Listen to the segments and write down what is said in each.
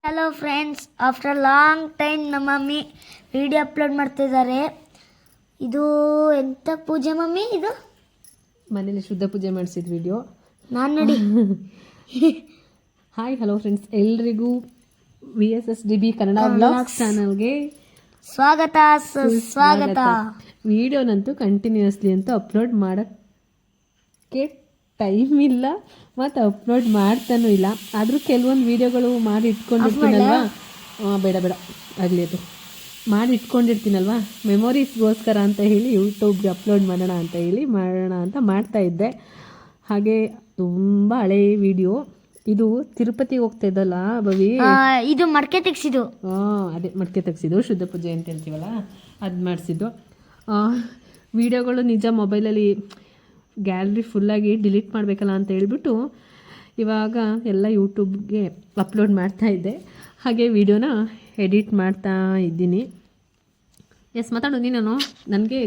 Hello friends, after long time ನಮ್ಮ mummy video upload ಮಾಡ್ತಿದ್ದಾರೆ. ಇದು ಎಂಥ ಪೂಜೆ ಮಮ್ಮಿ? ಇದು ಮನೇಲಿ ಶುದ್ಧ ಪೂಜೆ ಮಾಡಿಸಿದ ವಿಡಿಯೋ ನಾನು ನೋಡಿ. ಹಾಯ್ ಹಲೋ ಫ್ರೆಂಡ್ಸ್, ಎಲ್ರಿಗೂ VSSDB ಕನ್ನಡ ಬ್ಲಾಗ್ಸ್ ಚಾನಲ್ಗೆ ಸ್ವಾಗತ ಸುಸ್ವಾಗತ. ವಿಡಿಯೋನಂತೂ ಕಂಟಿನ್ಯೂಸ್ಲಿ ಅಂತೂ ಅಪ್ಲೋಡ್ ಮಾಡೋಕ್ಕೆ ಟೈಮ್ ಇಲ್ಲ ಮತ್ತು ಅಪ್ಲೋಡ್ ಮಾಡ್ತಾನೂ ಇಲ್ಲ. ಆದರೂ ಕೆಲವೊಂದು ವೀಡಿಯೋಗಳು ಮಾಡಿ ಇಟ್ಕೊಂಡಿರ್ತೀನಲ್ವಾ, ಬೇಡ ಆಗಲಿ, ಅದು ಮಾಡಿ ಇಟ್ಕೊಂಡಿರ್ತೀನಲ್ವಾ, ಮೆಮೊರೀಸ್ಗೋಸ್ಕರ ಅಂತ ಹೇಳಿ ಯೂಟ್ಯೂಬ್ಗೆ ಅಪ್ಲೋಡ್ ಮಾಡೋಣ ಅಂತ ಮಾಡ್ತಾಯಿದ್ದೆ. ಹಾಗೆ ತುಂಬ ಹಳೇ ವಿಡಿಯೋ ಇದು. ತಿರುಪತಿಗೆ ಹೋಗ್ತಾ ಇದ್ದಲ್ಲ ಭವಿ, ಇದು ಮಡಕೆ ತೆಗ್ಸಿದ್ದು. ಅದೇ ಮಡಕೆ ತೆಗ್ಸಿದ್ದು, ಶುದ್ಧ ಪೂಜೆ ಅಂತ ಹೇಳ್ತೀವಲ್ಲ, ಅದು ಮಾಡಿಸಿದ್ದು. ವಿಡಿಯೋಗಳು ನಿಜ ಮೊಬೈಲಲ್ಲಿ ಗ್ಯಾಲರಿ ಫುಲ್ಲಾಗಿ ಡಿಲೀಟ್ ಮಾಡಬೇಕಲ್ಲ ಅಂತ ಹೇಳ್ಬಿಟ್ಟು ಇವಾಗ ಎಲ್ಲ ಯೂಟ್ಯೂಬ್ಗೆ ಅಪ್ಲೋಡ್ ಮಾಡ್ತಾಯಿದ್ದೆ. ಹಾಗೆ ವಿಡಿಯೋನ ಎಡಿಟ್ ಮಾಡ್ತಾ ಇದ್ದೀನಿ. ಮಾತಾಡೋ ನೀನು. ನನಗೆ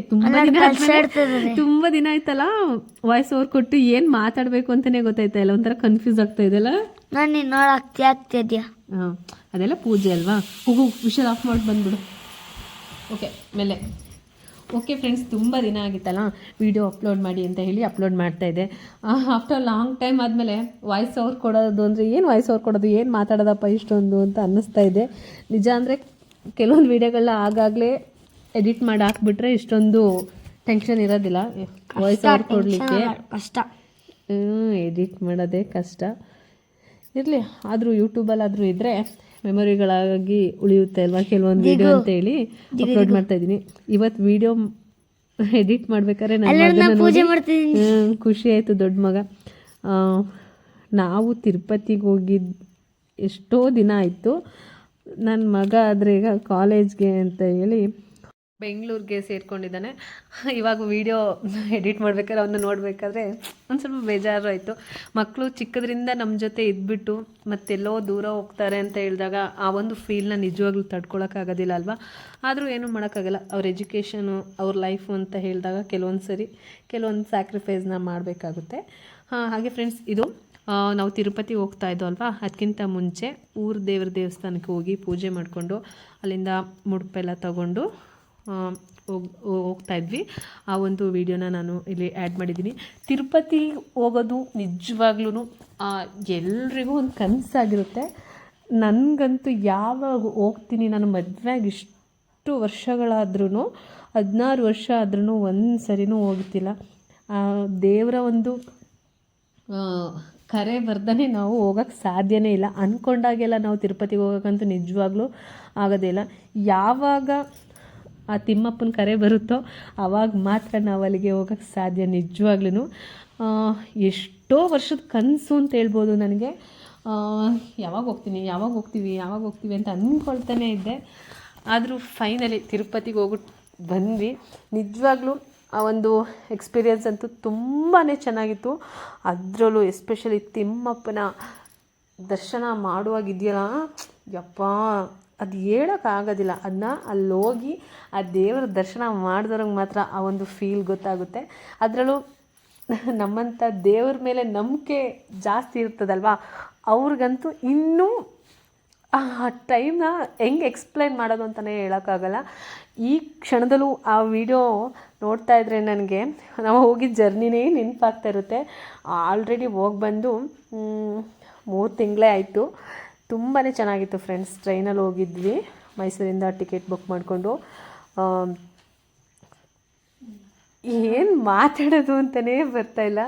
ತುಂಬ ದಿನ ಆಯ್ತಲ್ಲ ವಾಯ್ಸ್ ಓವರ್ ಕೊಟ್ಟು ಏನು ಮಾತಾಡಬೇಕು ಅಂತಲೇ ಗೊತ್ತಾಯ್ತಾ ಇಲ್ಲ, ಒಂಥರ ಕನ್ಫ್ಯೂಸ್ ಆಗ್ತಾ ಇದೆಯಲ್ಲ. ನಾನು ನೋಡಕ್ಕೆ ಆಗ್ತಿದ್ಯಾ? ಅದೆಲ್ಲ ಪೂಜೆ ಅಲ್ವಾ. ಹೋಗು, ವಿಷಲ್ ಆಫ್ ಮಾಡಿ ಬಂದ್ಬಿಡು. ಓಕೆ ಫ್ರೆಂಡ್ಸ್, ತುಂಬ ದಿನ ಆಗಿತ್ತಲ್ಲ ವಿಡಿಯೋ ಅಪ್ಲೋಡ್ ಮಾಡಿ ಅಂತ ಹೇಳಿ ಅಪ್ಲೋಡ್ ಮಾಡ್ತಾಯಿದ್ದೆ. ಆಫ್ಟರ್ ಲಾಂಗ್ ಟೈಮ್ ಆದಮೇಲೆ ವಾಯ್ಸ್ ಓವರ್ ಕೊಡೋದು ಅಂದರೆ ಏನು ವಾಯ್ಸ್ ಓವರ್ ಕೊಡೋದು, ಏನು ಮಾತಾಡೋದಪ್ಪ ಇಷ್ಟೊಂದು ಅಂತ ಅನ್ನಿಸ್ತಾ ಇದೆ. ನಿಜ ಅಂದರೆ ಕೆಲವೊಂದು ವೀಡಿಯೋಗಳನ್ನ ಆಗಾಗಲೇ ಎಡಿಟ್ ಮಾಡಿ ಹಾಕ್ಬಿಟ್ರೆ ಇಷ್ಟೊಂದು ಟೆನ್ಷನ್ ಇರೋದಿಲ್ಲ ವಾಯ್ಸ್ ಓವರ್ ಕೊಡಲಿಕ್ಕೆ. ಕಷ್ಟ. ಎಡಿಟ್ ಮಾಡೋದೇ ಕಷ್ಟ. ಇರಲಿ, ಆದರೂ ಯೂಟ್ಯೂಬಲ್ಲಾದರೂ ಇದ್ದರೆ ಮೆಮೊರಿಗಳಾಗಿ ಉಳಿಯುತ್ತೆ ಅಲ್ವಾ ಕೆಲವೊಂದು ವಿಡಿಯೋ ಅಂತ ಹೇಳಿ ಅಪ್ಲೋಡ್ ಮಾಡ್ತಾ ಇದ್ದೀನಿ. ಇವತ್ತು ವಿಡಿಯೋ ಎಡಿಟ್ ಮಾಡ್ಬೇಕಾದ್ರೆ ಖುಷಿ ಆಯಿತು. ದೊಡ್ಡ ಮಗ, ನಾವು ತಿರುಪತಿಗೆ ಹೋಗಿದ್ದು ಎಷ್ಟೋ ದಿನ ಆಯಿತು. ನನ್ನ ಮಗ ಆದರೆ ಈಗ ಕಾಲೇಜ್ಗೆ ಅಂತ ಹೇಳಿ ಬೆಂಗಳೂರಿಗೆ ಸೇರಿಕೊಂಡಿದ್ದಾನೆ. ಇವಾಗ ವಿಡಿಯೋ ಎಡಿಟ್ ಮಾಡ್ಬೇಕಾದ್ರೆ ಅವನ್ನ ನೋಡಬೇಕಾದ್ರೆ ಒಂದು ಸ್ವಲ್ಪ ಬೇಜಾರು ಆಯಿತು. ಮಕ್ಕಳು ಚಿಕ್ಕದ್ರಿಂದ ನಮ್ಮ ಜೊತೆ ಇದ್ಬಿಟ್ಟು ಮತ್ತೆಲ್ಲೋ ದೂರ ಹೋಗ್ತಾರೆ ಅಂತ ಹೇಳಿದಾಗ ಆ ಒಂದು ಫೀಲ್ನ ನಿಜವಾಗ್ಲೂ ತಡ್ಕೊಳಕ್ಕಾಗೋದಿಲ್ಲ ಅಲ್ವಾ. ಆದರೂ ಏನೂ ಮಾಡೋಕ್ಕಾಗಲ್ಲ. ಅವ್ರ ಎಜುಕೇಷನು, ಅವ್ರ ಲೈಫು ಅಂತ ಹೇಳಿದಾಗ ಕೆಲವೊಂದು ಸ್ಯಾಕ್ರಿಫೈಸ್ನ ಮಾಡಬೇಕಾಗುತ್ತೆ. ಹಾಗೆ ಫ್ರೆಂಡ್ಸ್, ಇದು ನಾವು ತಿರುಪತಿಗೆ ಹೋಗ್ತಾ ಇದ್ದೋ ಅಲ್ವಾ, ಅದಕ್ಕಿಂತ ಮುಂಚೆ ದೇವ್ರ ದೇವಸ್ಥಾನಕ್ಕೆ ಹೋಗಿ ಪೂಜೆ ಮಾಡಿಕೊಂಡು ಅಲ್ಲಿಂದ ಮುಡುಪೆಲ್ಲ ತಗೊಂಡು ಹೋಗ್ತಾ ಇದ್ವಿ. ಆ ಒಂದು ವಿಡಿಯೋನ ನಾನು ಇಲ್ಲಿ ಆ್ಯಡ್ ಮಾಡಿದ್ದೀನಿ. ತಿರುಪತಿ ಹೋಗೋದು ನಿಜವಾಗ್ಲೂ ಎಲ್ರಿಗೂ ಒಂದು ಕನಸಾಗಿರುತ್ತೆ. ನನಗಂತೂ ಯಾವಾಗ ಹೋಗ್ತೀನಿ, ನಾನು ಮದುವೆಯಾಗಿ ಇಷ್ಟು ವರ್ಷಗಳಾದ್ರೂ 16 ವರ್ಷ ಆದ್ರೂ ಒಂದು ಸರಿನೂ ಹೋಗ್ತಿಲ್ಲ. ದೇವರ ಒಂದು ಕರೆ ಬರ್ದೇ ನಾವು ಹೋಗೋಕ್ಕೆ ಸಾಧ್ಯನೇ ಇಲ್ಲ. ಅಂದ್ಕೊಂಡಾಗೆಲ್ಲ ನಾವು ತಿರುಪತಿಗೆ ಹೋಗೋಕ್ಕಂತೂ ನಿಜವಾಗ್ಲೂ ಆಗೋದೇ ಇಲ್ಲ. ಯಾವಾಗ ಆ ತಿಮ್ಮಪ್ಪನ ಕರೆ ಬರುತ್ತೋ ಆವಾಗ ಮಾತ್ರ ನಾವು ಅಲ್ಲಿಗೆ ಹೋಗೋಕ್ಕೆ ಸಾಧ್ಯ. ನಿಜವಾಗ್ಲೂ ಎಷ್ಟೋ ವರ್ಷದ ಕನಸು ಅಂತ ಹೇಳ್ಬೋದು ನನಗೆ. ಯಾವಾಗ ಹೋಗ್ತೀವಿ ಅಂತ ಅಂದ್ಕೊಳ್ತಾನೆ ಇದ್ದೆ. ಆದರೂ ಫೈನಲಿ ತಿರುಪತಿಗೆ ಹೋಗ್ಬಿಟ್ಟು ಬಂದ್ವಿ. ನಿಜವಾಗ್ಲೂ ಆ ಒಂದು ಎಕ್ಸ್ಪೀರಿಯೆನ್ಸ್ ಅಂತೂ ತುಂಬಾ ಚೆನ್ನಾಗಿತ್ತು. ಅದರಲ್ಲೂ ಎಸ್ಪೆಷಲಿ ತಿಮ್ಮಪ್ಪನ ದರ್ಶನ ಮಾಡುವಾಗಿದೆಯಲ್ಲ, ಯಪ್ಪ, ಅದು ಹೇಳೋಕ್ಕಾಗೋದಿಲ್ಲ. ಅದನ್ನ ಅಲ್ಲೋಗಿ ಆ ದೇವರ ದರ್ಶನ ಮಾಡಿದವ್ರಿಗೆ ಮಾತ್ರ ಆ ಒಂದು ಫೀಲ್ ಗೊತ್ತಾಗುತ್ತೆ. ಅದರಲ್ಲೂ ನಮ್ಮಂಥ ದೇವ್ರ ಮೇಲೆ ನಂಬಿಕೆ ಜಾಸ್ತಿ ಇರ್ತದಲ್ವ, ಅವ್ರಿಗಂತೂ ಇನ್ನೂ ಆ ಟೈಮ್ನ ಹೆಂಗೆ ಎಕ್ಸ್ಪ್ಲೈನ್ ಮಾಡೋದು ಅಂತಲೇ ಹೇಳೋಕ್ಕಾಗಲ್ಲ. ಈ ಕ್ಷಣದಲ್ಲೂ ಆ ವಿಡಿಯೋ ನೋಡ್ತಾ ಇದ್ದರೆ ನನಗೆ ನಾವು ಹೋಗಿದ್ದ ಜರ್ನಿನೇ ನೆನಪಾಗ್ತಾ ಇರುತ್ತೆ. ಆಲ್ರೆಡಿ ಹೋಗಿ ಬಂದು 3 ತಿಂಗಳೇ ಆಯಿತು. ತುಂಬಾ ಚೆನ್ನಾಗಿತ್ತು ಫ್ರೆಂಡ್ಸ್. ಟ್ರೈನಲ್ಲಿ ಹೋಗಿದ್ವಿ, ಮೈಸೂರಿಂದ ಟಿಕೆಟ್ ಬುಕ್ ಮಾಡಿಕೊಂಡು. ಏನು ಮಾತಾಡೋದು ಅಂತಲೇ ಬರ್ತಾಯಿಲ್ಲ.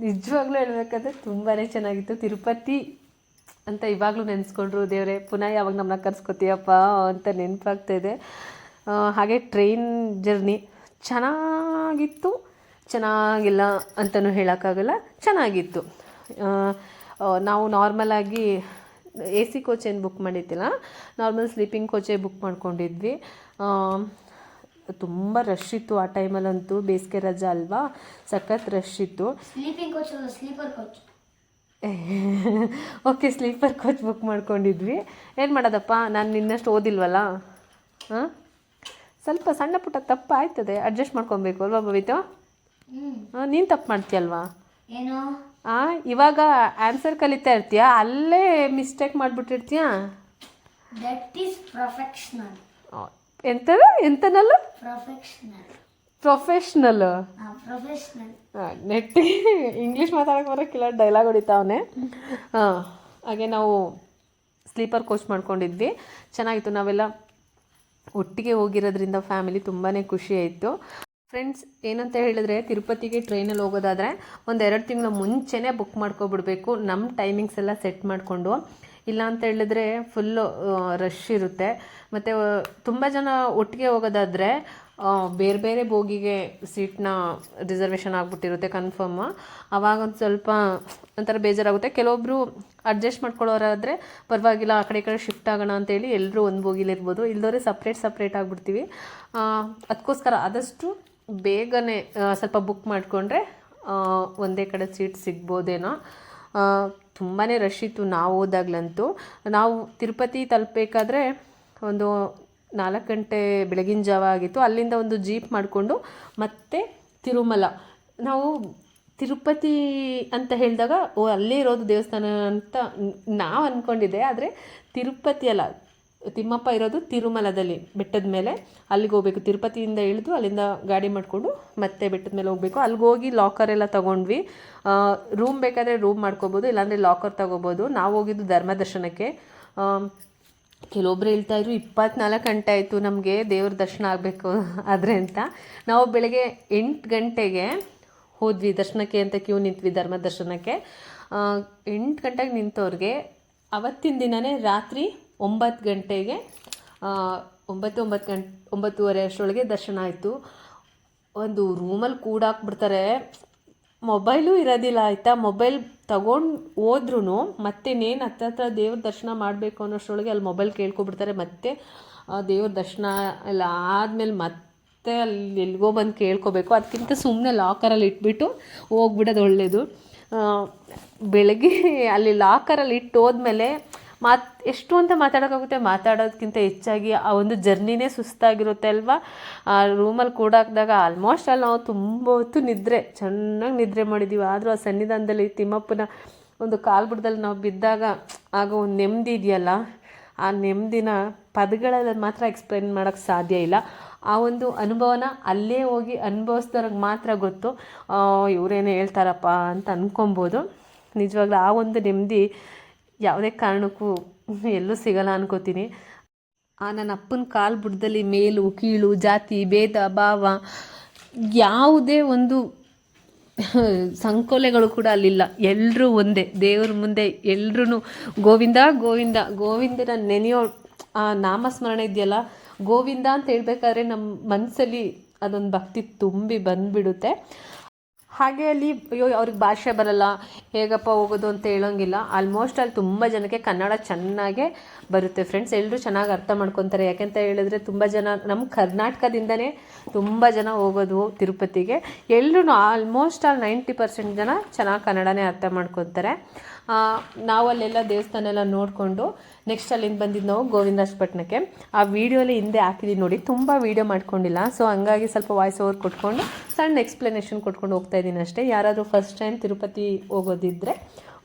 ನಿಜವಾಗ್ಲೂ ಹೇಳಬೇಕಾದ್ರೆ ತುಂಬಾ ಚೆನ್ನಾಗಿತ್ತು. ತಿರುಪತಿ ಅಂತ ಇವಾಗಲೂ ನೆನೆಸ್ಕೊಂಡ್ರು ದೇವರೇ, ಪುನಃ ಯಾವಾಗ ನಮ್ಮನ್ನ ಕರ್ಸ್ಕೊತೀಯಪ್ಪ ಅಂತ ನೆನಪಾಗ್ತಾಯಿದೆ. ಹಾಗೆ ಟ್ರೈನ್ ಜರ್ನಿ ಚೆನ್ನಾಗಿತ್ತು, ಚೆನ್ನಾಗಿಲ್ಲ ಅಂತಲೂ ಹೇಳೋಕ್ಕಾಗಲ್ಲ, ಚೆನ್ನಾಗಿತ್ತು. ನಾವು ನಾರ್ಮಲಾಗಿ AC ಕೋಚ್ ಏನು ಬುಕ್ ಮಾಡಿದ್ದಿಲ್ಲ, ನಾರ್ಮಲ್ ಸ್ಲೀಪಿಂಗ್ ಕೋಚೇ ಬುಕ್ ಮಾಡ್ಕೊಂಡಿದ್ವಿ. ತುಂಬ ರಶ್ ಇತ್ತು ಆ ಟೈಮಲ್ಲಂತೂ. ಬೇಸಿಗೆ ರಜಾ ಅಲ್ವಾ, ಸಖತ್ ರಶ್ ಇತ್ತು. ಓಕೆ, ಸ್ಲೀಪರ್ ಕೋಚ್ ಬುಕ್ ಮಾಡ್ಕೊಂಡಿದ್ವಿ. ಏನು ಮಾಡೋದಪ್ಪ, ನಾನು ನಿನ್ನಷ್ಟು ಓದಿಲ್ವಲ್ಲ. ಸ್ವಲ್ಪ ಸಣ್ಣ ಪುಟ್ಟ ತಪ್ಪು ಆಯ್ತದೆ, ಅಡ್ಜಸ್ಟ್ ಮಾಡ್ಕೊಬೇಕು ಅಲ್ವಾ ಭವಿತು? ನೀನು ತಪ್ಪು ಮಾಡ್ತೀಯಲ್ವಾ? ಇವಾಗ ಆನ್ಸರ್ ಕಲಿತಾ ಇರ್ತೀಯ, ಅಲ್ಲೇ ಮಿಸ್ಟೇಕ್ ಮಾಡಿಬಿಟ್ಟಿರ್ತೀಯ. That is professional. ಎಂತನಲ್ಲ ಪ್ರೊಫೆಷನಲ್. ಪ್ರೊಫೆಷ್ನಲ್. ನೆಟ್ಟಿ ಇಂಗ್ಲೀಷ್ ಮಾತಾಡೋಕೆ ಬರೋಕ್ಕಿಲ್ಲ, ಡೈಲಾಗ್ ಹೊಡಿತಾವನೆ. ಹಾಗೆ ನಾವು ಸ್ಲೀಪರ್ ಕೋಚ್ ಮಾಡ್ಕೊಂಡಿದ್ವಿ, ಚೆನ್ನಾಗಿತ್ತು. ನಾವೆಲ್ಲ ಒಟ್ಟಿಗೆ ಹೋಗಿರೋದ್ರಿಂದ ಫ್ಯಾಮಿಲಿ ತುಂಬಾ ಖುಷಿ ಆಯಿತು. ಫ್ರೆಂಡ್ಸ್, ಏನಂತ ಹೇಳಿದ್ರೆ, ತಿರುಪತಿಗೆ ಟ್ರೈನಲ್ಲಿ ಹೋಗೋದಾದರೆ ಒಂದು 2 ತಿಂಗಳ ಮುಂಚೆನೇ ಬುಕ್ ಮಾಡ್ಕೊಬಿಡ್ಬೇಕು, ನಮ್ಮ ಟೈಮಿಂಗ್ಸ್ ಎಲ್ಲ ಸೆಟ್ ಮಾಡಿಕೊಂಡು. ಇಲ್ಲ ಅಂತ ಹೇಳಿದ್ರೆ ಫುಲ್ಲು ರಶ್ ಇರುತ್ತೆ. ಮತ್ತು ತುಂಬ ಜನ ಒಟ್ಟಿಗೆ ಹೋಗೋದಾದರೆ ಬೇರೆ ಬೇರೆ ಬೋಗಿಗೆ ಸೀಟ್ನ ರಿಸರ್ವೇಷನ್ ಆಗಿಬಿಟ್ಟಿರುತ್ತೆ ಕನ್ಫರ್ಮ್. ಆವಾಗ ಒಂದು ಸ್ವಲ್ಪ ಒಂಥರ ಬೇಜಾರಾಗುತ್ತೆ. ಕೆಲವೊಬ್ಬರು ಅಡ್ಜಸ್ಟ್ ಮಾಡ್ಕೊಳ್ಳೋರಾದರೆ ಪರವಾಗಿಲ್ಲ, ಆ ಕಡೆ ಈ ಕಡೆ ಶಿಫ್ಟ್ ಆಗೋಣ ಅಂತೇಳಿ ಎಲ್ಲರೂ ಒಂದು ಬೋಗಿಲಿರ್ಬೋದು. ಇಲ್ದೋರೆ ಸಪ್ರೇಟ್ ಆಗಿಬಿಡ್ತೀವಿ. ಅದಕ್ಕೋಸ್ಕರ ಆದಷ್ಟು ಬೇಗನೆ ಸ್ವಲ್ಪ ಬುಕ್ ಮಾಡಿಕೊಂಡ್ರೆ ಒಂದೇ ಕಡೆ ಸೀಟ್ ಸಿಗ್ಬೋದೇನೋ. ತುಂಬಾ ರಶ್ ಇತ್ತು ನಾವು ಹೋದಾಗ್ಲಂತೂ. ನಾವು ತಿರುಪತಿ ತಲುಪಬೇಕಾದ್ರೆ ಒಂದು 4 ಗಂಟೆ ಬೆಳಗಿನ ಜಾವ ಆಗಿತ್ತು. ಅಲ್ಲಿಂದ ಒಂದು ಜೀಪ್ ಮಾಡಿಕೊಂಡು ಮತ್ತೆ ತಿರುಮಲ. ನಾವು ತಿರುಪತಿ ಅಂತ ಹೇಳಿದಾಗ ಅಲ್ಲೇ ಇರೋದು ದೇವಸ್ಥಾನ ಅಂತ ನಾವು ಅಂದ್ಕೊಂಡಿದ್ದೆ. ಆದರೆ ತಿರುಪತಿ ಅಲ್ಲ, ತಿಮ್ಮಪ್ಪ ಇರೋದು ತಿರುಮಲದಲ್ಲಿ, ಬೆಟ್ಟದ ಮೇಲೆ. ಅಲ್ಲಿಗೆ ಹೋಗ್ಬೇಕು. ತಿರುಪತಿಯಿಂದ ಇಳಿದು ಅಲ್ಲಿಂದ ಗಾಡಿ ಮಾಡಿಕೊಂಡು ಮತ್ತೆ ಬೆಟ್ಟದ ಮೇಲೆ ಹೋಗಬೇಕು. ಅಲ್ಲಿಗೆ ಹೋಗಿ ಲಾಕರ್ ಎಲ್ಲ ತೊಗೊಂಡ್ವಿ. ರೂಮ್ ಬೇಕಾದರೆ ರೂಮ್ ಮಾಡ್ಕೋಬೋದು, ಇಲ್ಲಾಂದರೆ ಲಾಕರ್ ತೊಗೋಬೋದು. ನಾವು ಹೋಗಿದ್ದು ಧರ್ಮದರ್ಶನಕ್ಕೆ. ಕೆಲವೊಬ್ರು ಹೇಳ್ತಾಯಿದ್ರು 24 ಗಂಟೆ ಆಯಿತು ನಮಗೆ ದೇವ್ರ ದರ್ಶನ ಆಗಬೇಕು ಆದರೆ ಅಂತ. ನಾವು ಬೆಳಗ್ಗೆ 8 ಗಂಟೆಗೆ ಹೋದ್ವಿ ದರ್ಶನಕ್ಕೆ ಅಂತ, ಕ್ಯೂ ನಿಂತ್ವಿ ಧರ್ಮದರ್ಶನಕ್ಕೆ. 8 ಗಂಟೆಗೆ ನಿಂತವ್ರಿಗೆ ಅವತ್ತಿನ ದಿನವೇ ರಾತ್ರಿ 9 ಗಂಟೆಗೆ 9:30 ಅಷ್ಟರೊಳಗೆ ದರ್ಶನ ಆಯಿತು. ಒಂದು ರೂಮಲ್ಲಿ ಕೂಡಾಕ್ಬಿಡ್ತಾರೆ, ಮೊಬೈಲು ಇರೋದಿಲ್ಲ ಆಯಿತಾ. ಮೊಬೈಲ್ ತಗೊಂಡು ಹೋದ್ರೂ ಮತ್ತೇನೇನು ಹತ್ರ ದೇವ್ರ ದರ್ಶನ ಮಾಡಬೇಕು ಅನ್ನೋಷ್ಟರೊಳಗೆ ಅಲ್ಲಿ ಮೊಬೈಲ್ ಕೇಳ್ಕೊಬಿಡ್ತಾರೆ. ಮತ್ತೆ ದೇವ್ರ ದರ್ಶನ ಎಲ್ಲ ಆದಮೇಲೆ ಮತ್ತೆ ಅಲ್ಲಿ ಎಲ್ಲಿಗೋ ಬಂದು ಕೇಳ್ಕೊಬೇಕು. ಅದಕ್ಕಿಂತ ಸುಮ್ಮನೆ ಲಾಕರಲ್ಲಿ ಇಟ್ಬಿಟ್ಟು ಹೋಗ್ಬಿಡೋದು ಒಳ್ಳೆಯದು. ಬೆಳಗ್ಗೆ ಅಲ್ಲಿ ಲಾಕರಲ್ಲಿ ಇಟ್ಟು ಹೋದ್ಮೇಲೆ ಎಷ್ಟು ಅಂತ ಮಾತಾಡೋಕ್ಕಾಗುತ್ತೆ. ಮಾತಾಡೋದಕ್ಕಿಂತ ಹೆಚ್ಚಾಗಿ ಆ ಒಂದು ಜರ್ನಿನೇ ಸುಸ್ತಾಗಿರುತ್ತೆ ಅಲ್ವಾ. ಆ ರೂಮಲ್ಲಿ ಕೂಡಾಕಿದಾಗ ಆಲ್ಮೋಸ್ಟ್ ಅಲ್ಲಿ ನಾವು ತುಂಬ ಹೊತ್ತು ಚೆನ್ನಾಗಿ ನಿದ್ರೆ ಮಾಡಿದ್ದೀವಿ. ಆದರೂ ಆ ಸನ್ನಿಧಾನದಲ್ಲಿ ತಿಮ್ಮಪ್ಪನ ಒಂದು ಕಾಲ್ಬುಡದಲ್ಲಿ ನಾವು ಬಿದ್ದಾಗ ಆಗೋ ಒಂದು ನೆಮ್ಮದಿ ಇದೆಯಲ್ಲ, ಆ ನೆಮ್ಮದಿನ ಪದಗಳಲ್ಲಿ ಮಾತ್ರ ಎಕ್ಸ್ಪ್ಲೇನ್ ಮಾಡೋಕ್ಕೆ ಸಾಧ್ಯ ಇಲ್ಲ. ಆ ಒಂದು ಅನುಭವನ ಅಲ್ಲೇ ಹೋಗಿ ಅನುಭವಿಸ್ದವ್ರಿಗೆ ಮಾತ್ರ ಗೊತ್ತು. ಇವರೇನು ಹೇಳ್ತಾರಪ್ಪ ಅಂತ ಅಂದ್ಕೊಬೋದು. ನಿಜವಾಗ್ಲೂ ಆ ಒಂದು ನೆಮ್ಮದಿ ಯಾವುದೇ ಕಾರಣಕ್ಕೂ ಎಲ್ಲೂ ಸಿಗಲ್ಲ ಅನ್ಕೋತೀನಿ. ನನ್ನ ಅಪ್ಪನ ಕಾಲು ಬುಡದಲ್ಲಿ ಮೇಲು ಕೀಳು ಜಾತಿ ಭೇದ ಭಾವ ಯಾವುದೇ ಒಂದು ಸಂಕೋಲೆಗಳು ಕೂಡ ಅಲ್ಲಿಲ್ಲ. ಎಲ್ಲರೂ ಒಂದೇ ದೇವ್ರ ಮುಂದೆ. ಎಲ್ಲರೂ ಗೋವಿಂದ ಗೋವಿಂದ ಗೋವಿಂದನ ನೆನೆಯೋ ಆ ನಾಮಸ್ಮರಣೆ ಇದೆಯಲ್ಲ, ಗೋವಿಂದ ಅಂತ ಹೇಳ್ಬೇಕಾದ್ರೆ ನಮ್ಮ ಮನಸ್ಸಲ್ಲಿ ಅದೊಂದು ಭಕ್ತಿ ತುಂಬಿ ಬಂದುಬಿಡುತ್ತೆ. ಹಾಗೆ ಅಲ್ಲಿ ಅವ್ರಿಗೆ ಭಾಷೆ ಬರಲ್ಲ, ಹೇಗಪ್ಪ ಹೋಗೋದು ಅಂತ ಹೇಳೋಂಗಿಲ್ಲ. ಆಲ್ಮೋಸ್ಟ್ ಅಲ್ಲಿ ತುಂಬ ಜನಕ್ಕೆ ಕನ್ನಡ ಚೆನ್ನಾಗೇ ಬರುತ್ತೆ ಫ್ರೆಂಡ್ಸ್. ಎಲ್ಲರೂ ಚೆನ್ನಾಗಿ ಅರ್ಥ ಮಾಡ್ಕೊತಾರೆ. ಯಾಕೆಂತ ಹೇಳಿದ್ರೆ ತುಂಬ ಜನ ನಮ್ಮ ಕರ್ನಾಟಕದಿಂದನೇ ತುಂಬ ಜನ ಹೋಗೋದು ತಿರುಪತಿಗೆ. ಎಲ್ಲರೂ ಆಲ್ಮೋಸ್ಟ್ 90% ಜನ ಚೆನ್ನಾಗಿ ಕನ್ನಡನೇ ಅರ್ಥ ಮಾಡ್ಕೊತಾರೆ. ನಾವು ಅಲ್ಲೆಲ್ಲ ದೇವಸ್ಥಾನ ಎಲ್ಲ ನೋಡಿಕೊಂಡು ನೆಕ್ಸ್ಟ್ ಅಲ್ಲಿಂದ ಬಂದಿದ್ದು ನಾವು ಗೋವಿಂದರಾಜಪಟ್ಟಣಕ್ಕೆ. ಆ ವಿಡಿಯೋಲಿ ಹಿಂದೆ ಹಾಕಿದ್ದೀನಿ ನೋಡಿ, ತುಂಬ ವೀಡಿಯೋ ಮಾಡ್ಕೊಂಡಿಲ್ಲ. ಸೊ ಹಂಗಾಗಿ ಸ್ವಲ್ಪ ವಾಯ್ಸ್ ಓವರ್ ಕೊಟ್ಕೊಂಡು ಸಣ್ಣ ಎಕ್ಸ್ಪ್ಲನೇಷನ್ ಕೊಟ್ಕೊಂಡು ಹೋಗ್ತಾ ಇದ್ದೀನಿ ಅಷ್ಟೇ. ಯಾರಾದರೂ ಫಸ್ಟ್ ಟೈಮ್ ತಿರುಪತಿ ಹೋಗೋದಿದ್ದರೆ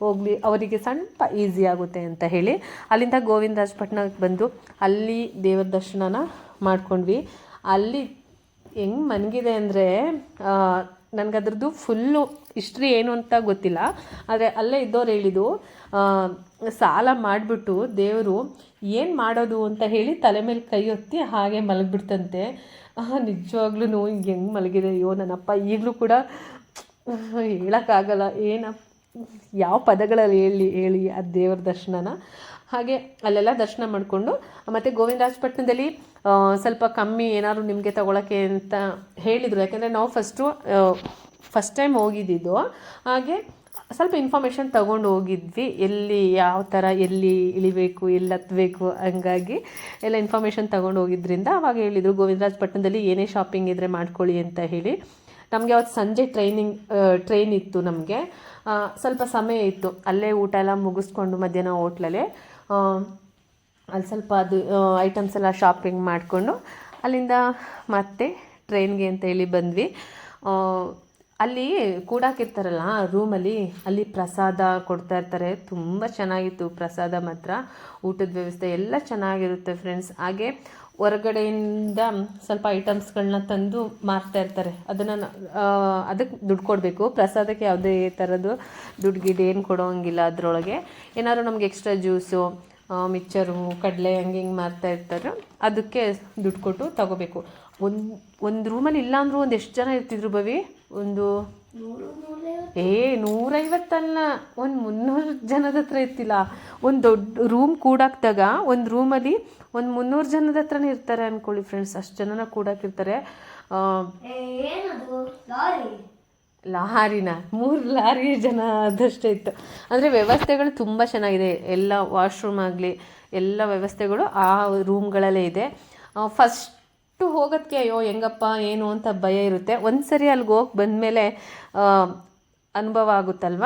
ಹೋಗಲಿ, ಅವರಿಗೆ ಸ್ವಲ್ಪ ಈಸಿ ಆಗುತ್ತೆ ಅಂತ ಹೇಳಿ ಅಲ್ಲಿಂದ ಗೋವಿಂದರಾಜಪಟ್ಟಣಕ್ಕೆ ಬಂದು ಅಲ್ಲಿ ದೇವರ ದರ್ಶನನ ಮಾಡ್ಕೊಂಡ್ವಿ. ಅಲ್ಲಿ ಹೆಂಗೆ ಮನಗಿದೆ ಅಂದರೆ ನನಗದ್ರದ್ದು ಫುಲ್ಲು ಹಿಸ್ಟ್ರಿ ಏನು ಅಂತ ಗೊತ್ತಿಲ್ಲ. ಆದರೆ ಅಲ್ಲೇ ಇದ್ದವ್ರು ಹೇಳಿದ್ದು, ಸಾಲ ಮಾಡಿಬಿಟ್ಟು ದೇವರು ಏನು ಮಾಡೋದು ಅಂತ ಹೇಳಿ ತಲೆ ಮೇಲೆ ಕೈ ಹೊತ್ತಿ ಹಾಗೆ ಮಲಗಿಬಿಡ್ತಂತೆ. ನಿಜವಾಗ್ಲೂ ಹೆಂಗೆ ಮಲಗಿದೆ, ಅಯ್ಯೋ ನನ್ನಪ್ಪ ಈಗಲೂ ಕೂಡ ಹೇಳೋಕ್ಕಾಗಲ್ಲ ಯಾವ ಪದಗಳಲ್ಲಿ ಹೇಳಿ ಆ ದೇವ್ರ ದರ್ಶನನ. ಹಾಗೆ ಅಲ್ಲೆಲ್ಲ ದರ್ಶನ ಮಾಡಿಕೊಂಡು ಮತ್ತು ಗೋವಿಂದರಾಜಪಟ್ಟಣದಲ್ಲಿ ಸ್ವಲ್ಪ ಕಮ್ಮಿ ಏನಾದ್ರು ನಿಮಗೆ ತೊಗೊಳಕ್ಕೆ ಅಂತ ಹೇಳಿದರು. ಯಾಕೆಂದರೆ ನಾವು ಫಸ್ಟ್ ಟೈಮ್ ಹೋಗಿದ್ದಿದ್ದು. ಹಾಗೆ ಸ್ವಲ್ಪ ಇನ್ಫಾರ್ಮೇಷನ್ ತೊಗೊಂಡು ಹೋಗಿದ್ವಿ, ಎಲ್ಲಿ ಯಾವ ಥರ ಎಲ್ಲಿ ಇಳಿಬೇಕು ಎಲ್ಲಿ ಹತ್ತಬೇಕು, ಹಂಗಾಗಿ ಎಲ್ಲ ಇನ್ಫಾರ್ಮೇಷನ್ ತೊಗೊಂಡು ಹೋಗಿದ್ರಿಂದ ಅವಾಗ ಹೇಳಿದರು ಗೋವಿಂದರಾಜಪಟ್ಟಣದಲ್ಲಿ ಏನೇ ಶಾಪಿಂಗ್ ಇದ್ದರೆ ಮಾಡ್ಕೊಳ್ಳಿ ಅಂತ ಹೇಳಿ. ನಮಗೆ ಅವತ್ತು ಸಂಜೆ ಟ್ರೈನ್ ಇತ್ತು. ನಮಗೆ ಸ್ವಲ್ಪ ಸಮಯ ಇತ್ತು. ಅಲ್ಲೇ ಊಟ ಎಲ್ಲ ಮುಗಿಸ್ಕೊಂಡು ಮಧ್ಯಾಹ್ನ ಹೋಟ್ಲಲ್ಲೇ ಅಲ್ಲಿ ಸ್ವಲ್ಪ ಅದು ಐಟಮ್ಸ್ ಎಲ್ಲ ಶಾಪಿಂಗ್ ಮಾಡಿಕೊಂಡು ಅಲ್ಲಿಂದ ಮತ್ತೆ ಟ್ರೈನ್ಗೆ ಅಂತ ಹೇಳಿ ಬಂದ್ವಿ. ಅಲ್ಲಿ ಕೂಡಾಕಿರ್ತಾರಲ್ಲ ರೂಮಲ್ಲಿ, ಅಲ್ಲಿ ಪ್ರಸಾದ ಕೊಡ್ತಾ ಇರ್ತಾರೆ. ತುಂಬ ಚೆನ್ನಾಗಿತ್ತು ಪ್ರಸಾದ ಮಾತ್ರ. ಊಟದ ವ್ಯವಸ್ಥೆ ಎಲ್ಲ ಚೆನ್ನಾಗಿರುತ್ತೆ ಫ್ರೆಂಡ್ಸ್. ಹಾಗೆ ಹೊರಗಡೆಯಿಂದ ಸ್ವಲ್ಪ ಐಟಮ್ಸ್ಗಳನ್ನ ತಂದು ಮಾರ್ತಾ ಇರ್ತಾರೆ. ಅದಕ್ಕೆ ದುಡ್ಡು ಕೊಡಬೇಕು. ಪ್ರಸಾದಕ್ಕೆ ಯಾವುದೇ ಥರದ್ದು ದುಡ್ಡು ಗಿಡ್ ಏನು ಕೊಡೋಂಗಿಲ್ಲ. ಅದರೊಳಗೆ ಏನಾದ್ರು ನಮ್ಗೆ ಎಕ್ಸ್ಟ್ರಾ ಜ್ಯೂಸು, ಮಿಕ್ಚರು, ಕಡಲೆ ಹಿಂಗೆ ಮಾರ್ತಾ ಇರ್ತಾರೆ. ಅದಕ್ಕೆ ದುಡ್ಡು ಕೊಟ್ಟು ತಗೋಬೇಕು. ಒಂದು ರೂಮಲ್ಲಿ ಇಲ್ಲ ಅಂದರೂ ಒಂದು ಎಷ್ಟು ಜನ ಇರ್ತಿದ್ರು ಭವಿ? ಒಂದು 150 ಒಂದು 300 ಜನದ ಹತ್ರ ಇರ್ತಿಲ್ಲ. ಒಂದು ದೊಡ್ಡ ರೂಮ್ ಕೂಡಾಕ್ದಾಗ ಒಂದು ರೂಮಲ್ಲಿ ಒಂದು 300 ಜನದ ಹತ್ರನೇ ಇರ್ತಾರೆ ಅಂದ್ಕೊಳ್ಳಿ ಫ್ರೆಂಡ್ಸ್. ಅಷ್ಟು ಜನನ ಕೂಡಾಕಿರ್ತಾರೆ. ಲಾರಿನ 3 ಲಾರಿ ಜನ ಆದಷ್ಟೇ ಇತ್ತು. ಅಂದರೆ ವ್ಯವಸ್ಥೆಗಳು ತುಂಬ ಚೆನ್ನಾಗಿದೆ. ಎಲ್ಲ ವಾಶ್ರೂಮ್ ಆಗಲಿ ಎಲ್ಲ ವ್ಯವಸ್ಥೆಗಳು ಆ ರೂಮ್ಗಳಲ್ಲೇ ಇದೆ. ಫಸ್ಟು ಹೋಗೋದಕ್ಕೆ ಅಯ್ಯೋ ಹೆಂಗಪ್ಪ ಏನು ಅಂತ ಭಯ ಇರುತ್ತೆ. ಒಂದು ಸರಿ ಅಲ್ಲಿಗೆ ಹೋಗಿ ಬಂದಮೇಲೆ ಅನುಭವ ಆಗುತ್ತಲ್ವ,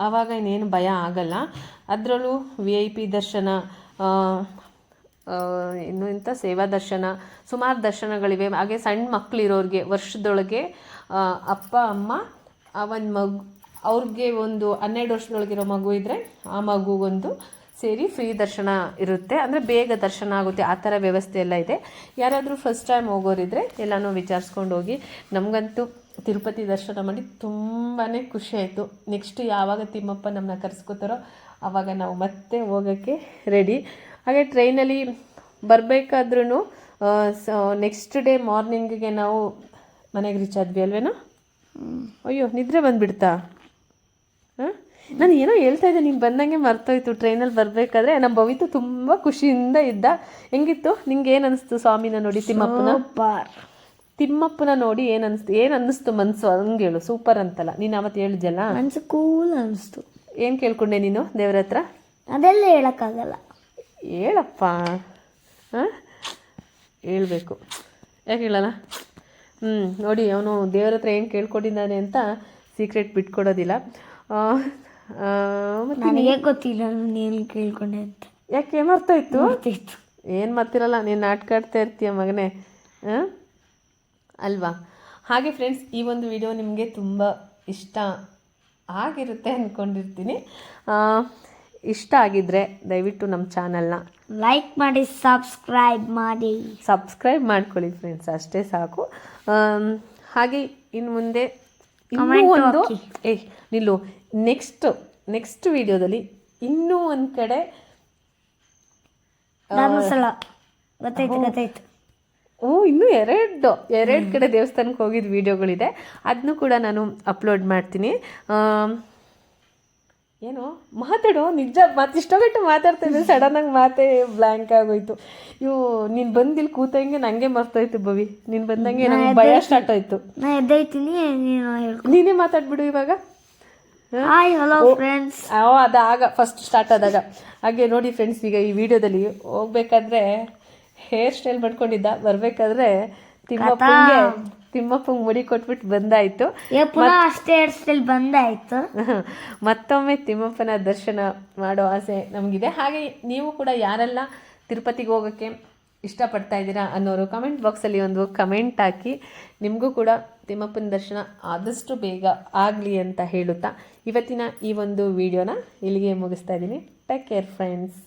ಆವಾಗ ಇನ್ನೇನು ಭಯ ಆಗಲ್ಲ. ಅದರಲ್ಲೂ VIP ದರ್ಶನ, ಇನ್ನು ಇಂಥ ಸೇವಾ ದರ್ಶನ, ಸುಮಾರು ದರ್ಶನಗಳಿವೆ. ಹಾಗೆ ಸಣ್ಣ ಮಕ್ಕಳಿರೋರಿಗೆ ವರ್ಷದೊಳಗೆ ಅಪ್ಪ ಅಮ್ಮ ಒಂದು ಮಗು, ಅವ್ರಿಗೆ ಒಂದು 12 ವರ್ಷದೊಳಗಿರೋ ಮಗು ಇದ್ದರೆ ಆ ಮಗುಗೊಂದು ಸೇರಿ ಫ್ರೀ ದರ್ಶನ ಇರುತ್ತೆ. ಅಂದರೆ ಬೇಗ ದರ್ಶನ ಆಗುತ್ತೆ. ಆ ಥರ ವ್ಯವಸ್ಥೆ ಎಲ್ಲ ಇದೆ. ಯಾರಾದರೂ ಫಸ್ಟ್ ಟೈಮ್ ಹೋಗೋರಿದ್ರೆ ಎಲ್ಲನೂ ವಿಚಾರಿಸ್ಕೊಂಡು ಹೋಗಿ. ನಮಗಂತೂ ತಿರುಪತಿ ದರ್ಶನ ಮಾಡಿ ತುಂಬಾ ಖುಷಿ ಆಯಿತು. ನೆಕ್ಸ್ಟ್ ಯಾವಾಗ ತಿಮ್ಮಪ್ಪ ನಮ್ಮನ್ನ ಕರೆಸ್ಕೋತಾರೋ ಆವಾಗ ನಾವು ಮತ್ತೆ ಹೋಗೋಕ್ಕೆ ರೆಡಿ. ಹಾಗೆ ಟ್ರೈನಲ್ಲಿ ಬರಬೇಕಾದ್ರೂ ನೆಕ್ಸ್ಟ್ ಡೇ ಮಾರ್ನಿಂಗಿಗೆ ನಾವು ಮನೆಗೆ ರೀಚ್ ಆದ್ವಿ ಅಲ್ವೇನೋ? ಅಯ್ಯೋ ನಿದ್ರೆ ಬಂದುಬಿಡ್ತಾ? ಹಾಂ, ನಾನು ಏನೋ ಹೇಳ್ತಾ ಇದ್ದೆ, ನೀನು ಬಂದಂಗೆ ಮರ್ತೋಯ್ತು. ಟ್ರೈನಲ್ಲಿ ಬರಬೇಕಾದ್ರೆ ನಮ್ಮ ಭವಿತು ತುಂಬ ಖುಷಿಯಿಂದ ಇದ್ದ. ಹೆಂಗಿತ್ತು ನಿಂಗೆ? ಏನು ಅನಿಸ್ತು ಸ್ವಾಮಿನ ನೋಡಿ? ತಿಮ್ಮಪ್ಪನ ನೋಡಿ ಏನು ಅನ್ನಿಸ್ತು ಮನಸ್ಸು? ಹಂಗೆ ಹೇಳು. ಸೂಪರ್ ಅಂತಲ್ಲ, ನೀನು ಅವತ್ತು ಹೇಳಿದ್ಯಲ್ಲ, ಮನಸ್ಸು ಕೂಲ್ ಅನ್ನಿಸ್ತು. ಏನು ಕೇಳ್ಕೊಂಡೆ ನೀನು ದೇವ್ರ ಹತ್ರ? ಅದೆಲ್ಲ ಹೇಳೋಕ್ಕಾಗಲ್ಲ. ಹೇಳಪ್ಪ. ಹಾಂ, ಹೇಳ್ಬೇಕು. ಯಾಕೆ ಹೇಳಲ್ಲ? ನೋಡಿ, ಅವನು ದೇವ್ರ ಹತ್ರ ಏನು ಕೇಳ್ಕೊಂಡಿದ್ದಾನೆ ಅಂತ ಸೀಕ್ರೆಟ್ ಬಿಟ್ಕೊಡೋದಿಲ್ಲ. ನನಗೆ ಗೊತ್ತಿಲ್ಲ ನಾನು ಏನು ಕೇಳ್ಕೊಂಡೆ ಅಂತ. ಯಾಕೆ ಮರ್ತೋಯ್ತು? ಏನು ಮರ್ತಿರಲ್ಲ, ನೀನು ನಾಟಕ ಆಡ್ತಾ ಇರ್ತೀಯ ಮಗನೇ. ಹಾಂ ಅಲ್ವಾ? ಹಾಗೆ ಫ್ರೆಂಡ್ಸ್, ಈ ಒಂದು ವಿಡಿಯೋ ನಿಮಗೆ ತುಂಬ ಇಷ್ಟ ಆಗಿರುತ್ತೆ ಅಂದ್ಕೊಂಡಿರ್ತೀನಿ. ಇಷ್ಟ ಆಗಿದ್ದರೆ ದಯವಿಟ್ಟು ನಮ್ಮ ಚಾನಲ್ನ ಲೈಕ್ ಮಾಡಿ, ಸಬ್ಸ್ಕ್ರೈಬ್ ಮಾಡ್ಕೊಳ್ಳಿ ಫ್ರೆಂಡ್ಸ್. ಅಷ್ಟೇ ಸಾಕು. ಹಾಗೆ ಇನ್ನು ಮುಂದೆ ಒಂದು ನಿಲ್ಲು, ನೆಕ್ಸ್ಟ್ ವಿಡಿಯೋದಲ್ಲಿ ಇನ್ನೂ ಒಂದು ಕಡೆ ಧರ್ಮಸ್ಥಳ ಗೊತ್ತಾಯ್ತು. ಇನ್ನೂ ಎರಡು ಕಡೆ ದೇವಸ್ಥಾನಕ್ಕೆ ಹೋಗಿದ್ದ ವಿಡಿಯೋಗಳಿದೆ. ಅದನ್ನು ಕೂಡ ನಾನು ಅಪ್ಲೋಡ್ ಮಾಡ್ತೀನಿ. ಏನು ಮಾತಾಡು, ನಿಜ ಇಷ್ಟೊಂದು ಮಾತಾಡ್ತಾ ಇದ್ದೆ, ಸಡನ್ನಾಗಿ ಮಾತೇ ಬ್ಲ್ಯಾಂಕ್ ಆಗೋಯ್ತು. ನೀನು ಬಂದಿಲ್ಲಿ ಕೂತಂಗೆ ನನಗೆ ಮರ್ತೋಯ್ತು ಭವಿ. ನೀನು ಬಂದಂಗೆ ನನಗೆ ಭಯ ಸ್ಟಾರ್ಟ್ ಆಯಿತು. ನೀನೇ ಮಾತಾಡ್ಬಿಡು ಇವಾಗ. Hi, hello friends. ಅದಾಗ ಫಸ್ಟ್ ಸ್ಟಾರ್ಟ್ ಆದಾಗ. ಹಾಗೆ ನೋಡಿ ಫ್ರೆಂಡ್ಸ್, ಈಗ ಈ ವಿಡಿಯೋದಲ್ಲಿ ಹೋಗ್ಬೇಕಾದ್ರೆ ಹೇರ್ ಸ್ಟೈಲ್ ಮಾಡ್ಕೊಂಡಿದ್ದ, ಬರಬೇಕಾದ್ರೆ ತಿಮ್ಮಪ್ಪಂಗೆ ಮುಡಿ ಕೊಟ್ಬಿಟ್ಟು ಬಂದಾಯಿತು. ಅಷ್ಟೇ ಹೇರ್ ಸ್ಟೈಲ್ ಬಂದಾಯಿತು. ಮತ್ತೊಮ್ಮೆ ತಿಮ್ಮಪ್ಪನ ದರ್ಶನ ಮಾಡೋ ಆಸೆ ನಮಗಿದೆ. ಹಾಗೆ ನೀವು ಕೂಡ ಯಾರೆಲ್ಲ ತಿರುಪತಿಗೆ ಹೋಗೋಕ್ಕೆ ಇಷ್ಟಪಡ್ತಾ ಇದ್ದೀರಾ ಅನ್ನೋರು ಕಮೆಂಟ್ ಬಾಕ್ಸಲ್ಲಿ ಒಂದು ಕಮೆಂಟ್ ಹಾಕಿ. ನಿಮಗೂ ಕೂಡ ತಿಮ್ಮಪ್ಪನ ದರ್ಶನ ಆದಷ್ಟು ಬೇಗ ಆಗಲಿ ಅಂತ ಹೇಳುತ್ತಾ ಇವತ್ತಿನ ಈ ಒಂದು ವಿಡಿಯೋನ ಇಲ್ಲಿಗೆ ಮುಗಿಸ್ತಾ ಇದ್ದೀನಿ. Take care friends.